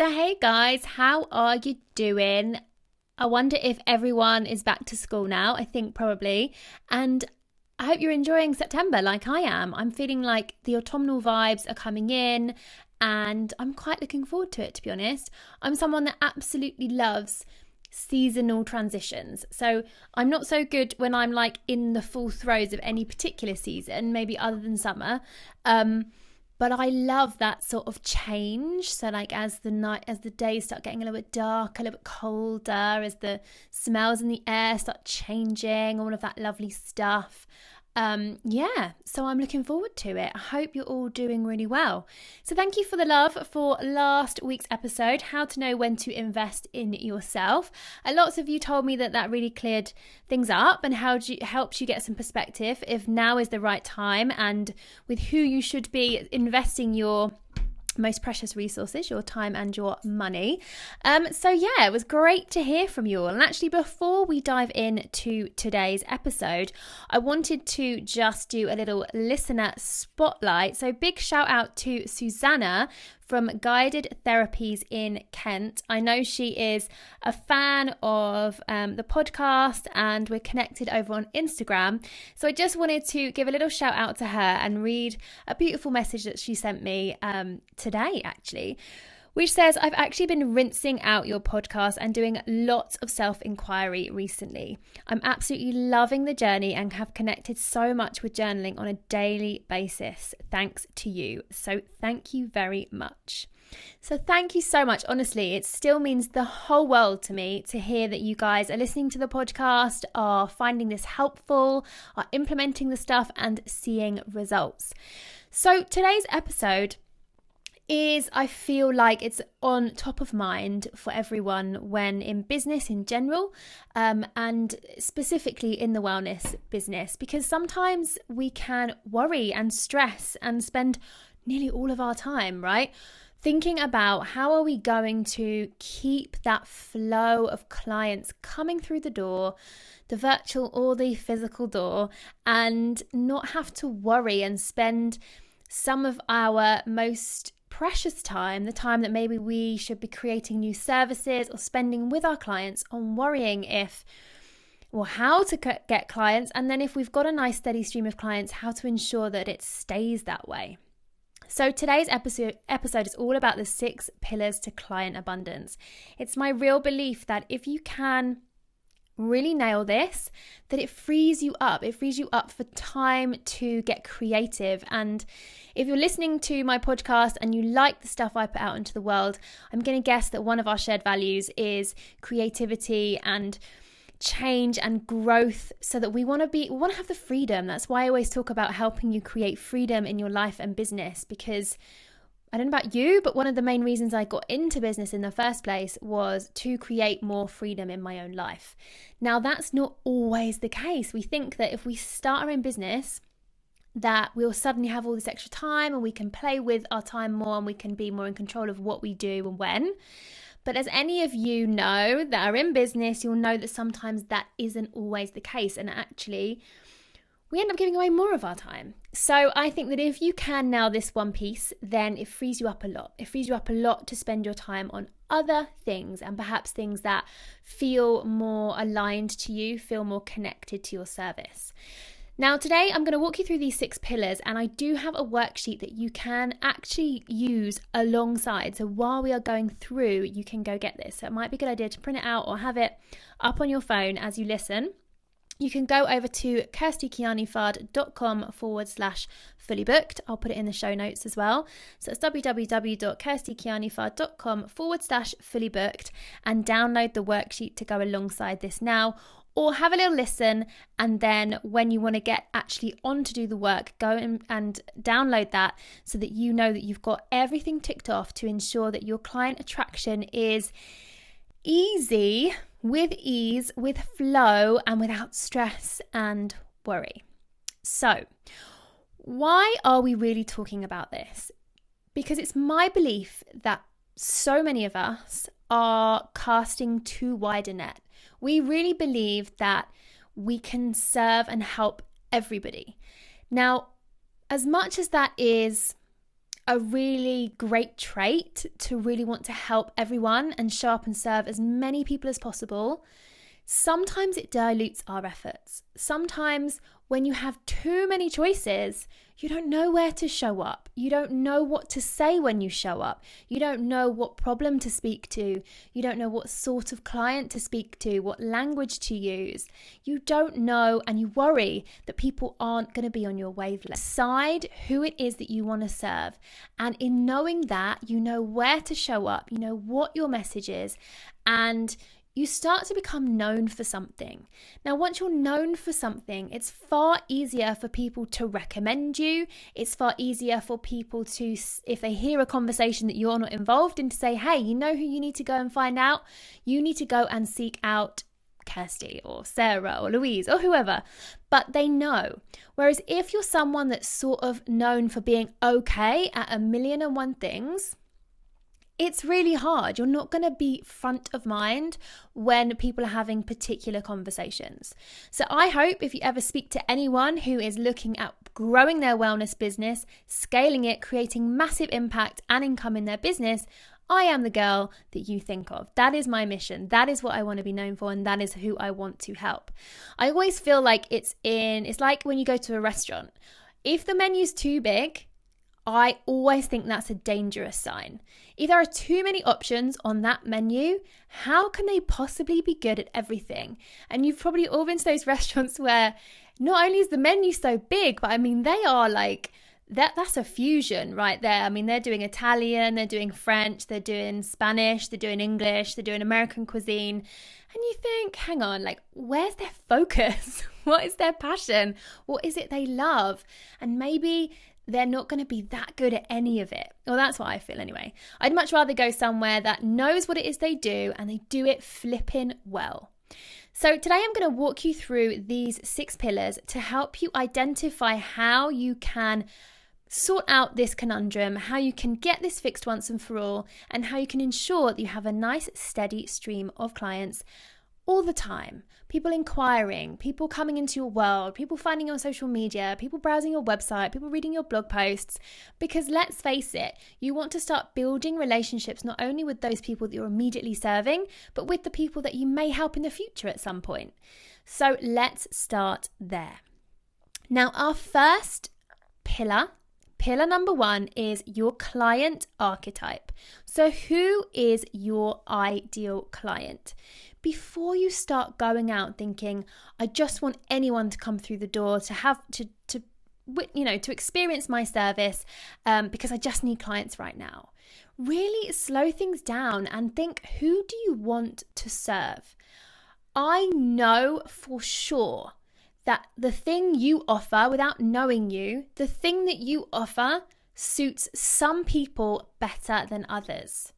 So hey guys, how are you doing? I wonder if everyone is back to school now. I think probably. And I hope you're enjoying September like I am. I'm feeling like the autumnal vibes are coming in and I'm quite looking forward to it, to be honest. I'm someone that absolutely loves seasonal transitions. So I'm not so good when I'm like in the full throes of any particular season, maybe other than summer. But I love that sort of change. So like as the days start getting a little bit darker, a little bit colder, as the smells in the air start changing, all of that lovely stuff. So I'm looking forward to it. I hope you're all doing really well. So thank you for the love for last week's episode, how to know when to invest in yourself. Lots of you told me that really cleared things up and helped you get some perspective if now is the right time and with who you should be investing your most precious resources, your time and your money. It was great to hear from you all. And actually, before we dive into today's episode, I wanted to just do a little listener spotlight. So big shout out to Susanna from Guided Therapies in Kent. I know she is a fan of the podcast and we're connected over on Instagram. So I just wanted to give a little shout out to her and read a beautiful message that she sent me today, actually, which says, I've actually been rinsing out your podcast and doing lots of self-inquiry recently. I'm absolutely loving the journey and have connected so much with journaling on a daily basis. Thanks to you. So thank you very much. So thank you so much. Honestly, it still means the whole world to me to hear that you guys are listening to the podcast, are finding this helpful, are implementing the stuff and seeing results. So today's episode I feel like it's on top of mind for everyone when in business in general, and specifically in the wellness business, because sometimes we can worry and stress and spend nearly all of our time, right? Thinking about how are we going to keep that flow of clients coming through the door, the virtual or the physical door, and not have to worry and spend some of our most precious time, the time that maybe we should be creating new services or spending with our clients on worrying how to get clients, and then if we've got a nice steady stream of clients, how to ensure that it stays that way. So today's episode is all about the 6 pillars to client abundance. It's my real belief that if you can really nail this, that it frees you up. It frees you up for time to get creative. And if you're listening to my podcast and you like the stuff I put out into the world, I'm going to guess that one of our shared values is creativity and change and growth, so that we want to have the freedom. That's why I always talk about helping you create freedom in your life and business, because I don't know about you, but one of the main reasons I got into business in the first place was to create more freedom in my own life. Now, that's not always the case. We think that if we start our own business, that we'll suddenly have all this extra time and we can play with our time more and we can be more in control of what we do and when. But as any of you know that are in business, you'll know that sometimes that isn't always the case. And actually, we end up giving away more of our time. So I think that if you can nail this one piece, then it frees you up a lot. It frees you up a lot to spend your time on other things, and perhaps things that feel more aligned to you, feel more connected to your service. Now, today I'm going to walk you through these 6 pillars, and I do have a worksheet that you can actually use alongside. So while we are going through, you can go get this. So it might be a good idea to print it out or have it up on your phone as you listen. You can go over to kirstykianifard.com/fully booked. I'll put it in the show notes as well. So it's www.kirstykianifard.com/fully booked and download the worksheet to go alongside this now. Or have a little listen, and then when you want to get actually on to do the work, go and download that so that you know that you've got everything ticked off to ensure that your client attraction is easy, with ease, with flow, and without stress and worry. So, why are we really talking about this? Because it's my belief that so many of us are casting too wide a net. We really believe that we can serve and help everybody. Now, as much as that is a really great trait to really want to help everyone and show up and serve as many people as possible, sometimes it dilutes our efforts. Sometimes when you have too many choices, you don't know where to show up. You don't know what to say when you show up. You don't know what problem to speak to. You don't know what sort of client to speak to, what language to use. You don't know, and you worry that people aren't going to be on your wavelength. Decide who it is that you want to serve. And in knowing that, you know where to show up, you know what your message is, and you start to become known for something. Now, once you're known for something, it's far easier for people to recommend you. It's far easier for people to, if they hear a conversation that you're not involved in, to say, hey, you know who you need to go and find out? You need to go and seek out Kirsty or Sarah or Louise or whoever. But they know. Whereas if you're someone that's sort of known for being okay at 1,000,001 things, it's really hard. You're not going to be front of mind when people are having particular conversations. So I hope if you ever speak to anyone who is looking at growing their wellness business, scaling it, creating massive impact and income in their business, I am the girl that you think of. That is my mission. That is what I want to be known for, and that is who I want to help. I always feel like it's like when you go to a restaurant. If the menu's too big, I always think that's a dangerous sign. If there are too many options on that menu, how can they possibly be good at everything? And you've probably all been to those restaurants where not only is the menu so big, but I mean, they are like, that's a fusion right there. I mean, they're doing Italian, they're doing French, they're doing Spanish, they're doing English, they're doing American cuisine. And you think, hang on, like, where's their focus? What is their passion? What is it they love? And maybe they're not going to be that good at any of it. Well, that's what I feel anyway. I'd much rather go somewhere that knows what it is they do and they do it flipping well. So today I'm going to walk you through these 6 pillars to help you identify how you can sort out this conundrum, how you can get this fixed once and for all, and how you can ensure that you have a nice steady stream of clients all the time. People inquiring, people coming into your world, people finding you on social media, people browsing your website, people reading your blog posts. Because let's face it, you want to start building relationships not only with those people that you're immediately serving, but with the people that you may help in the future at some point. So let's start there. Now, our first pillar number 1 is your client archetype. So who is your ideal client? Before you start going out thinking, I just want anyone to come through the door to have to experience my service because I just need clients right now. Really slow things down and think, who do you want to serve? I know for sure that the thing you offer, without knowing you, the thing that you offer suits some people better than others.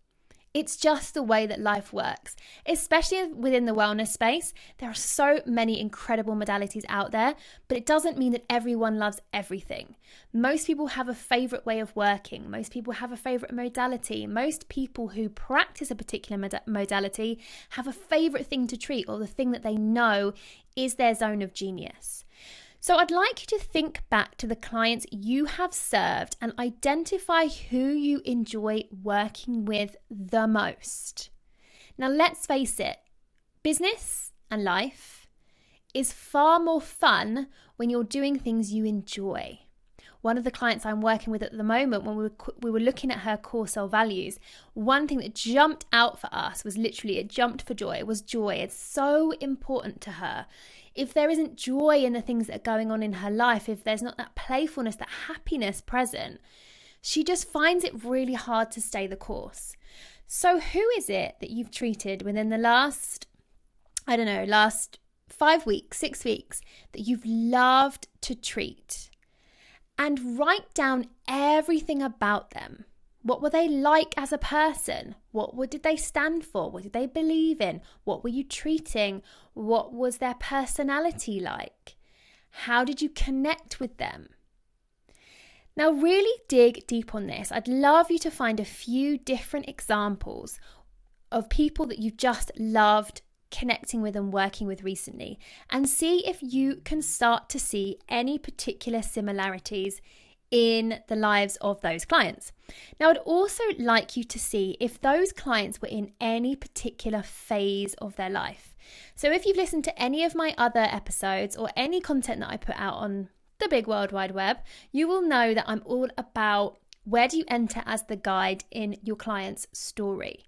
It's just the way that life works, especially within the wellness space. There are so many incredible modalities out there, but it doesn't mean that everyone loves everything. Most people have a favorite way of working. Most people have a favorite modality. Most people who practice a particular modality have a favorite thing to treat, or the thing that they know is their zone of genius. So I'd like you to think back to the clients you have served and identify who you enjoy working with the most. Now, let's face it, business and life is far more fun when you're doing things you enjoy. One of the clients I'm working with at the moment, when we were looking at her core cell values, one thing that jumped out for us was literally, it jumped for joy. It was joy. It's so important to her. If there isn't joy in the things that are going on in her life, if there's not that playfulness, that happiness present, she just finds it really hard to stay the course. So who is it that you've treated within the last 5 weeks, 6 weeks, that you've loved to treat? And write down everything about them. What were they like as a person? What did they stand for? What did they believe in? What were you treating? What was their personality like? How did you connect with them? Now, really dig deep on this. I'd love you to find a few different examples of people that you've just loved connecting with and working with recently, and see if you can start to see any particular similarities in the lives of those clients. Now, I'd also like you to see if those clients were in any particular phase of their life. So if you've listened to any of my other episodes or any content that I put out on the big World Wide Web, you will know that I'm all about where do you enter as the guide in your client's story.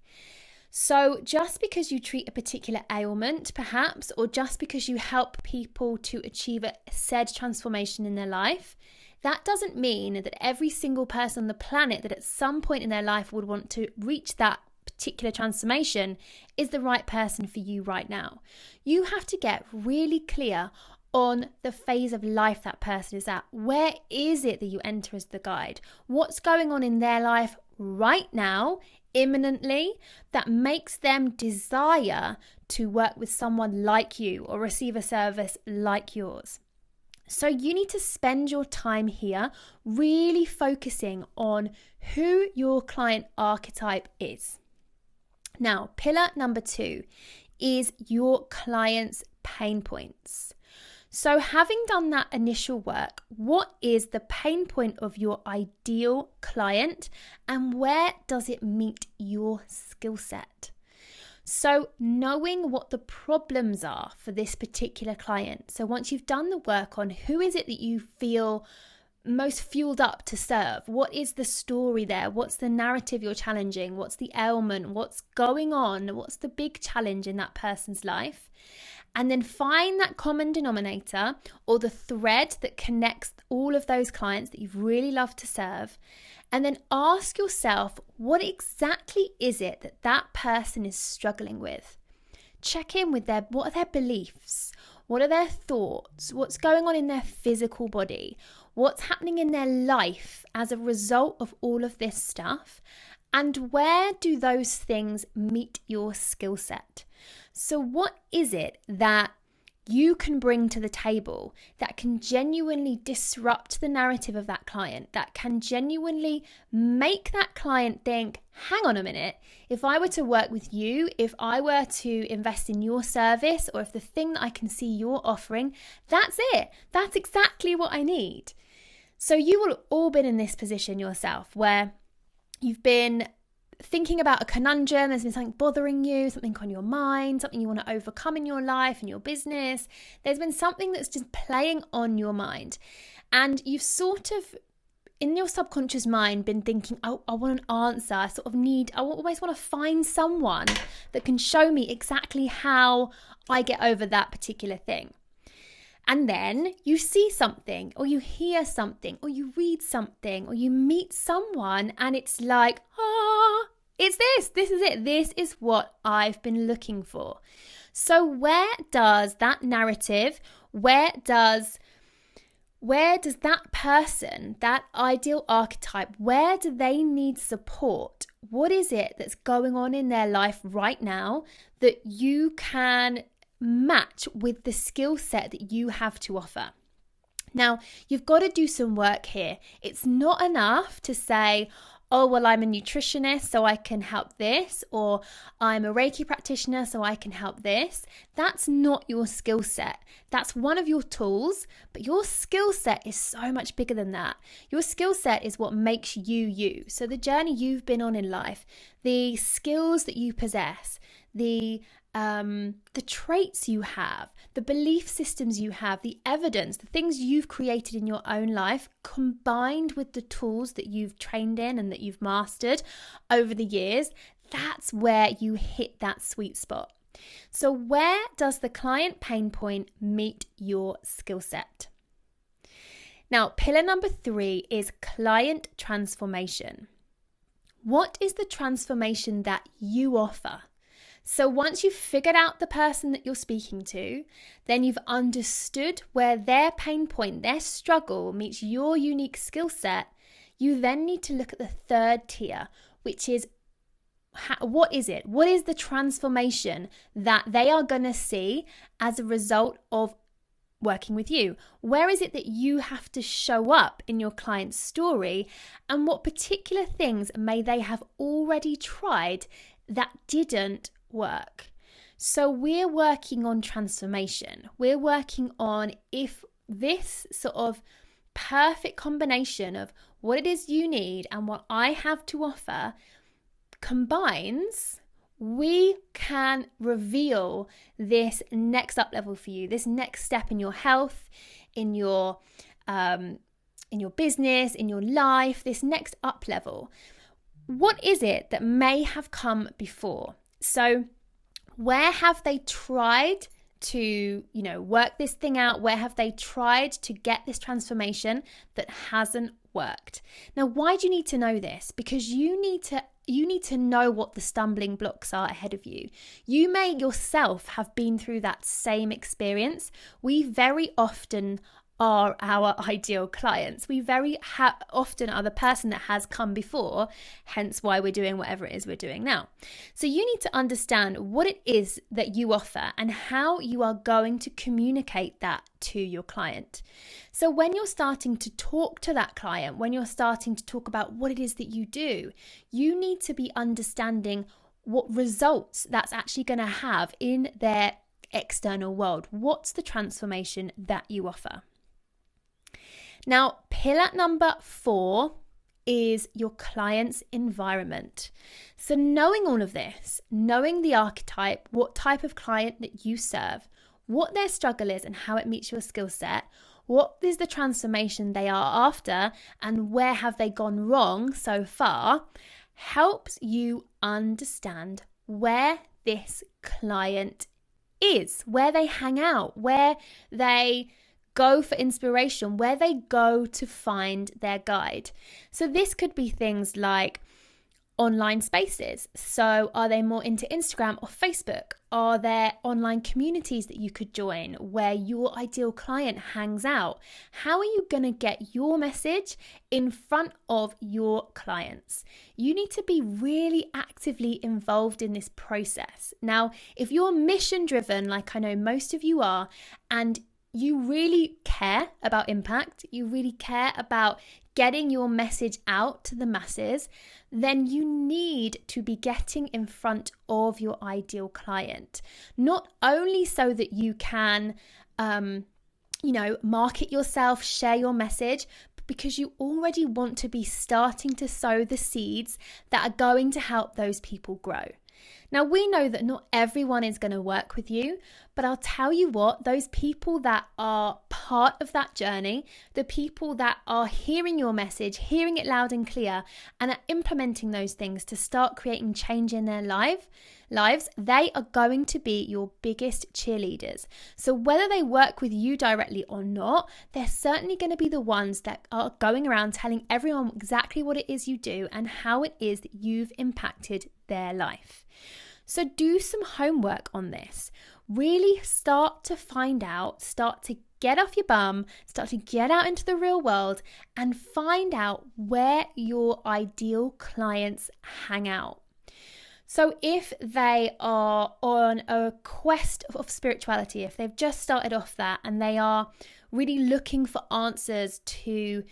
So just because you treat a particular ailment, perhaps, or just because you help people to achieve a said transformation in their life, that doesn't mean that every single person on the planet that at some point in their life would want to reach that particular transformation is the right person for you right now. You have to get really clear on the phase of life that person is at. Where is it that you enter as the guide? What's going on in their life right now, imminently, that makes them desire to work with someone like you or receive a service like yours? So you need to spend your time here really focusing on who your client archetype is. Now, pillar number 2 is your client's pain points. So having done that initial work, what is the pain point of your ideal client and where does it meet your skill set? So knowing what the problems are for this particular client. So once you've done the work on who is it that you feel most fueled up to serve, what is the story there? What's the narrative you're challenging? What's the ailment? What's going on? What's the big challenge in that person's life? And then find that common denominator or the thread that connects all of those clients that you've really loved to serve. And then ask yourself, what exactly is it that that person is struggling with? Check in with what are their beliefs? What are their thoughts? What's going on in their physical body? What's happening in their life as a result of all of this stuff? And where do those things meet your skill set? So what is it that you can bring to the table that can genuinely disrupt the narrative of that client, that can genuinely make that client think, hang on a minute, if I were to work with you, if I were to invest in your service, or if the thing that I can see you're offering, that's it. That's exactly what I need. So you will all been in this position yourself where you've been thinking about a conundrum, there's been something bothering you, something on your mind, something you want to overcome in your life and your business. There's been something that's just playing on your mind. And you've sort of, in your subconscious mind, been thinking, oh, I want an answer. I always want to find someone that can show me exactly how I get over that particular thing. And then you see something, or you hear something, or you read something, or you meet someone, and it's like, it's this is it. This is what I've been looking for. So where does that narrative, where does that person, that ideal archetype, where do they need support? What is it that's going on in their life right now that you can match with the skill set that you have to offer? Now, you've got to do some work here. It's not enough to say, oh, well, I'm a nutritionist, so I can help this, or I'm a Reiki practitioner, so I can help this. That's not your skill set. That's one of your tools, but your skill set is so much bigger than that. Your skill set is what makes you you. So the journey you've been on in life, the skills that you possess, the traits you have, the belief systems you have, the evidence, the things you've created in your own life, combined with the tools that you've trained in and that you've mastered over the years, that's where you hit that sweet spot. So where does the client pain point meet your skill set? Now, pillar number 3 is client transformation. What is the transformation that you offer? So once you've figured out the person that you're speaking to, then you've understood where their pain point, their struggle meets your unique skill set, you then need to look at the third tier, which is what is it? What is the transformation that they are going to see as a result of working with you? Where is it that you have to show up in your client's story, and what particular things may they have already tried that didn't work? So we're working on transformation. We're working on if this sort of perfect combination of what it is you need and what I have to offer combines, we can reveal this next up level for you, this next step in your health, in your business, in your life, this next up level. What is it that may have come before? So where have they tried to, work this thing out? Where have they tried to get this transformation that hasn't worked? Now, why do you need to know this? Because you need to know what the stumbling blocks are ahead of you. You may yourself have been through that same experience. We very often are our ideal clients. We very often are the person that has come before, hence why we're doing whatever it is we're doing now. So you need to understand what it is that you offer and how you are going to communicate that to your client. So when you're starting to talk to that client, when you're starting to talk about what it is that you do, you need to be understanding what results that's actually going to have in their external world. What's the transformation that you offer? Now, pillar number 4 is your client's environment. So knowing all of this, knowing the archetype, what type of client that you serve, what their struggle is and how it meets your skill set, what is the transformation they are after, and where have they gone wrong so far, helps you understand where this client is, where they hang out, where they go for inspiration, where they go to find their guide. So this could be things like online spaces. So are they more into Instagram or Facebook? Are there online communities that you could join where your ideal client hangs out? How are you going to get your message in front of your clients? You need to be really actively involved in this process. Now, if you're mission driven, like I know most of you are, and you really care about impact, you really care about getting your message out to the masses, then you need to be getting in front of your ideal client. Not only so that you can, market yourself, share your message, but because you already want to be starting to sow the seeds that are going to help those people grow. Now, we know that not everyone is going to work with you, but I'll tell you what, those people that are part of that journey, the people that are hearing your message, hearing it loud and clear, and are implementing those things to start creating change in their lives, they are going to be your biggest cheerleaders. So whether they work with you directly or not, they're certainly going to be the ones that are going around telling everyone exactly what it is you do and how it is that you've impacted their life. So do some homework on this. Really start to find out, start to get off your bum, start to get out into the real world and find out where your ideal clients hang out. So if they are on a quest of spirituality, if they've just started off that and they are really looking for answers to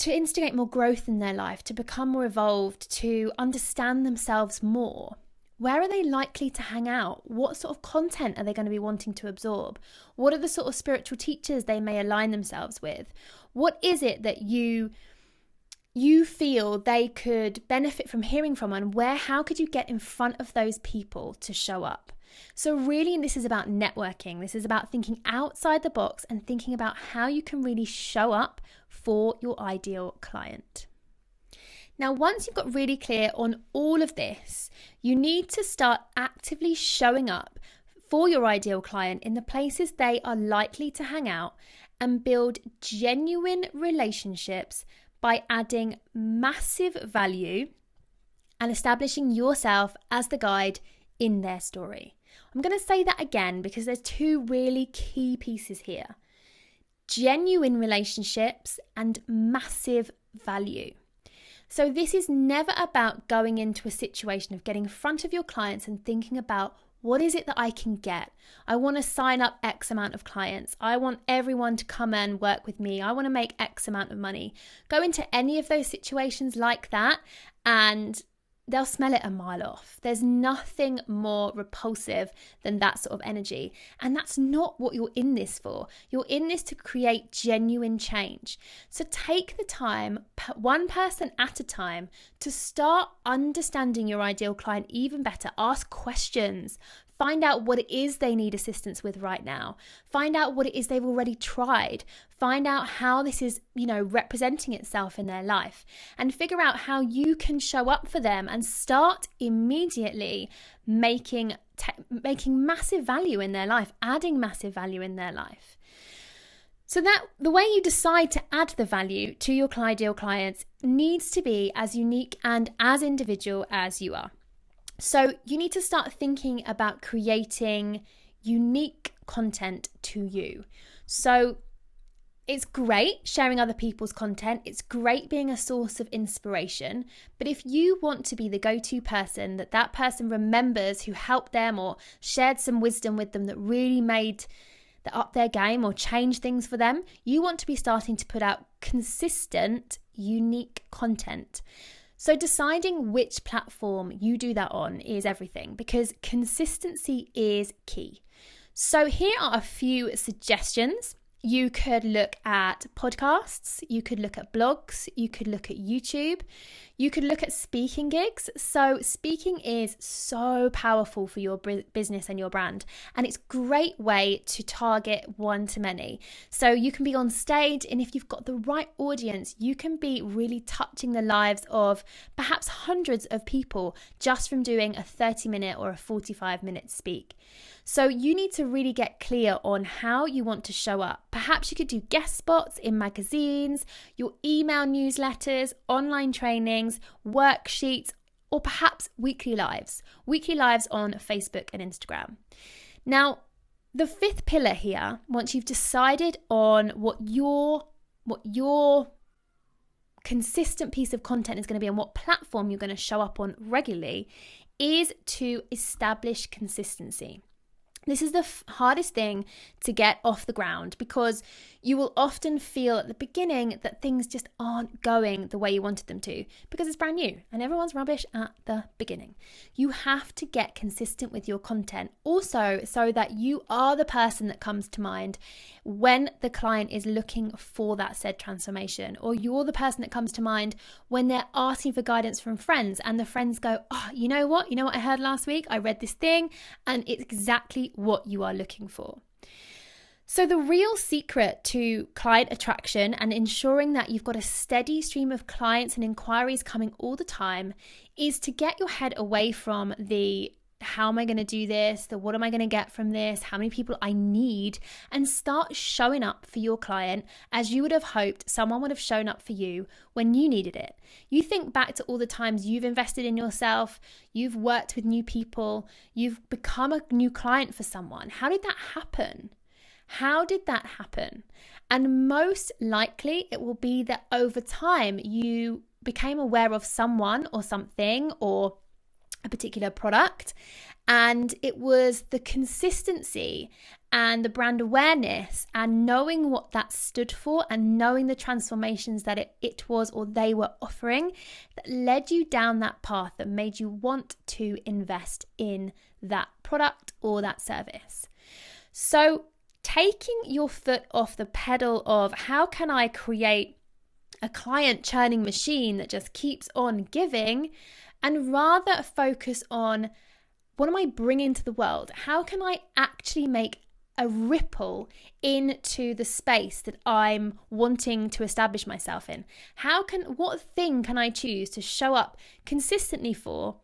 instigate more growth in their life, to become more evolved, to understand themselves more, where are they likely to hang out? What sort of content are they going to be wanting to absorb? What are the sort of spiritual teachers they may align themselves with? What is it that you feel they could benefit from hearing from, and how could you get in front of those people to show up? So really, this is about networking. This is about thinking outside the box and thinking about how you can really show up for your ideal client. Now, once you've got really clear on all of this, you need to start actively showing up for your ideal client in the places they are likely to hang out and build genuine relationships by adding massive value and establishing yourself as the guide in their story. I'm going to say that again because there's two really key pieces here. Genuine relationships and massive value. So this is never about going into a situation of getting in front of your clients and thinking about, what is it that I can get? I want to sign up X amount of clients. I want everyone to come and work with me. I want to make X amount of money. Go into any of those situations like that and they'll smell it a mile off. There's nothing more repulsive than that sort of energy. And that's not what you're in this for. You're in this to create genuine change. So take the time, one person at a time, to start understanding your ideal client even better. Ask questions. Find out what it is they need assistance with right now. Find out what it is they've already tried. Find out how this is, representing itself in their life, and figure out how you can show up for them and start immediately making massive value in their life, adding massive value in their life. So that the way you decide to add the value to your ideal clients needs to be as unique and as individual as you are. So you need to start thinking about creating unique content to you. So it's great sharing other people's content. It's great being a source of inspiration. But if you want to be the go-to person that person remembers who helped them or shared some wisdom with them that really made up their game or change things for them, you want to be starting to put out consistent, unique content. So deciding which platform you do that on is everything, because consistency is key. So here are a few suggestions. You could look at podcasts, you could look at blogs, you could look at YouTube, you could look at speaking gigs. So speaking is so powerful for your business and your brand, and it's a great way to target one-to-many. So you can be on stage, and if you've got the right audience, you can be really touching the lives of perhaps hundreds of people just from doing a 30-minute or a 45-minute speak. So you need to really get clear on how you want to show up. Perhaps you could do guest spots in magazines, your email newsletters, online trainings, worksheets, or perhaps weekly lives on Facebook and Instagram. Now, the fifth pillar here, once you've decided on what your consistent piece of content is going to be and what platform you're going to show up on regularly, is to establish consistency. This is the hardest thing to get off the ground, because you will often feel at the beginning that things just aren't going the way you wanted them to, because it's brand new and everyone's rubbish at the beginning. You have to get consistent with your content also, so that you are the person that comes to mind when the client is looking for that said transformation, or you're the person that comes to mind when they're asking for guidance from friends and the friends go, oh, you know what I heard last week? I read this thing and it's exactly what you are looking for. So the real secret to client attraction and ensuring that you've got a steady stream of clients and inquiries coming all the time is to get your head away from the how am I going to do this, the what am I going to get from this, how many people I need, and start showing up for your client as you would have hoped someone would have shown up for you when you needed it. You think back to all the times you've invested in yourself, you've worked with new people, you've become a new client for someone. How did that happen? And most likely it will be that over time you became aware of someone or something or a particular product, and it was the consistency and the brand awareness and knowing what that stood for and knowing the transformations that it was or they were offering that led you down that path, that made you want to invest in that product or that service. So taking your foot off the pedal of how can I create a client churning machine that just keeps on giving, and rather focus on what am I bringing to the world? How can I actually make a ripple into the space that I'm wanting to establish myself in? What thing can I choose to show up consistently for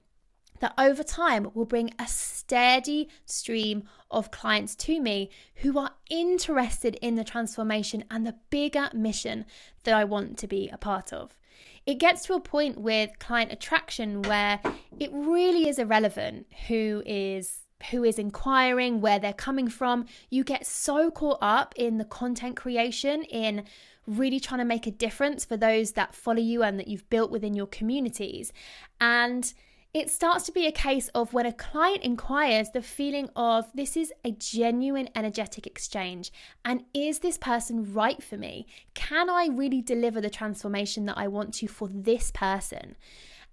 that over time will bring a steady stream of clients to me who are interested in the transformation and the bigger mission that I want to be a part of? It gets to a point with client attraction where it really is irrelevant who is inquiring, where they're coming from. You get so caught up in the content creation, in really trying to make a difference for those that follow you and that you've built within your communities. And it starts to be a case of when a client inquires, the feeling of this is a genuine energetic exchange. And is this person right for me? Can I really deliver the transformation that I want to for this person?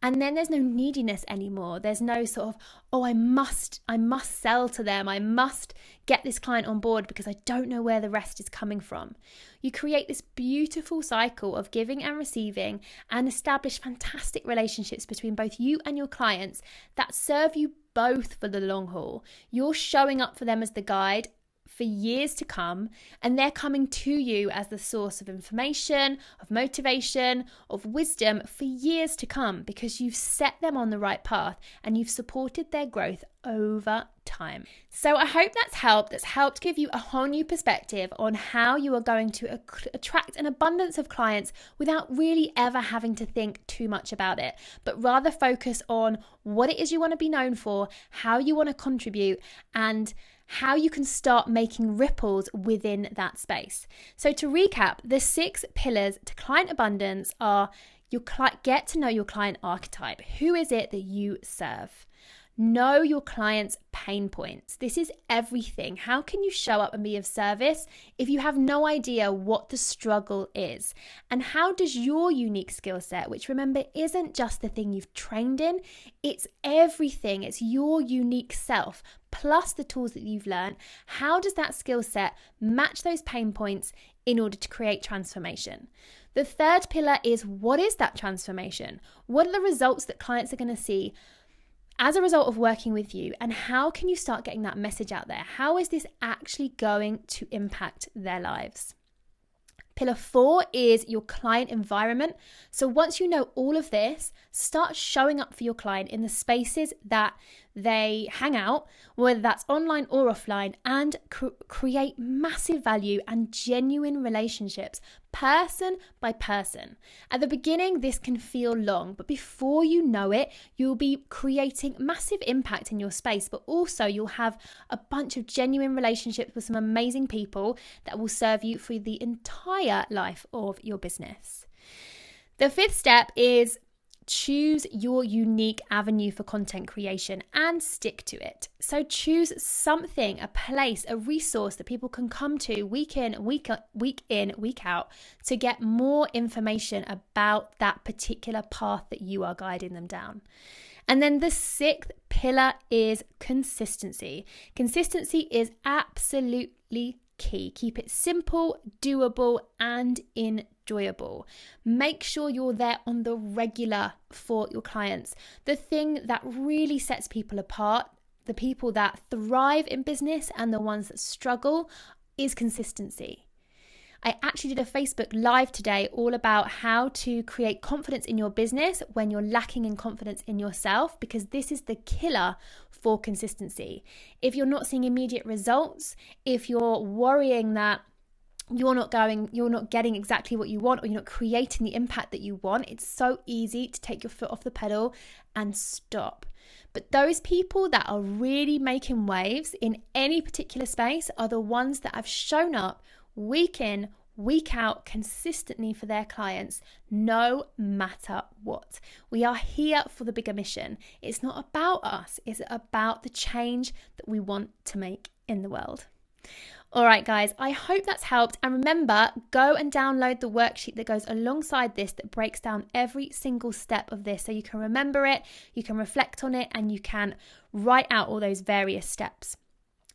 And then there's no neediness anymore. There's no sort of, oh, I must sell to them. I must get this client on board because I don't know where the rest is coming from. You create this beautiful cycle of giving and receiving and establish fantastic relationships between both you and your clients that serve you both for the long haul. You're showing up for them as the guide for years to come, and they're coming to you as the source of information, of motivation, of wisdom for years to come, because you've set them on the right path and you've supported their growth over time. So I hope that's helped give you a whole new perspective on how you are going to attract an abundance of clients without really ever having to think too much about it, but rather focus on what it is you want to be known for, how you want to contribute, and how you can start making ripples within that space. So to recap, the 6 pillars to client abundance are get to know your client archetype. Who is it that you serve? Know your client's pain points. This is everything. How can you show up and be of service if you have no idea what the struggle is? And how does your unique skill set, which remember isn't just the thing you've trained in, it's everything, it's your unique self, plus the tools that you've learned, how does that skill set match those pain points in order to create transformation? The third pillar is, what is that transformation? What are the results that clients are going to see as a result of working with you, and how can you start getting that message out there? How is this actually going to impact their lives? Pillar 4 is your client environment. So once you know all of this, start showing up for your client in the spaces that they hang out, whether that's online or offline, and create massive value and genuine relationships, person by person. At the beginning, this can feel long, but before you know it, you'll be creating massive impact in your space, but also you'll have a bunch of genuine relationships with some amazing people that will serve you for the entire life of your business. The 5th step is choose your unique avenue for content creation and stick to it. So choose something, a place, a resource that people can come to week in, week out to get more information about that particular path that you are guiding them down. And then the 6th pillar is consistency. Consistency is absolutely key. Keep it simple, doable, and enjoyable. Make sure you're there on the regular for your clients. The thing that really sets people apart, the people that thrive in business and the ones that struggle, is consistency. I actually did a Facebook Live today all about how to create confidence in your business when you're lacking in confidence in yourself, because this is the killer for consistency. If you're not seeing immediate results, if you're worrying that you're not getting exactly what you want, or you're not creating the impact that you want, it's so easy to take your foot off the pedal and stop. But those people that are really making waves in any particular space are the ones that have shown up week in, week out, consistently for their clients, no matter what. We are here for the bigger mission. It's not about us, it's about the change that we want to make in the world. All right, guys, I hope that's helped. And remember, go and download the worksheet that goes alongside this that breaks down every single step of this so you can remember it, you can reflect on it, and you can write out all those various steps.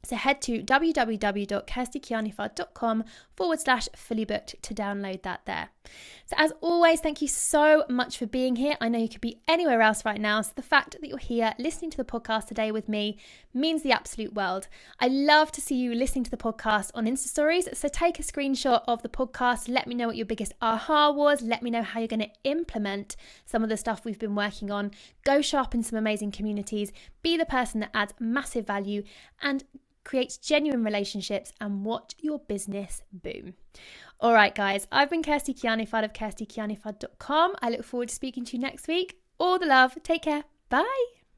So head to www.kirstykianifard.com/fully booked to download that there. So as always, thank you so much for being here. I know you could be anywhere else right now, so the fact that you're here listening to the podcast today with me means the absolute world. I love to see you listening to the podcast on Insta Stories, so take a screenshot of the podcast. Let me know what your biggest aha was. Let me know how you're going to implement some of the stuff we've been working on. Go show up in some amazing communities. Be the person that adds massive value and creates genuine relationships, and watch your business boom. All right, guys, I've been Kirsty Kianifard of KirstyKianifard.com. I look forward to speaking to you next week. All the love. Take care. Bye.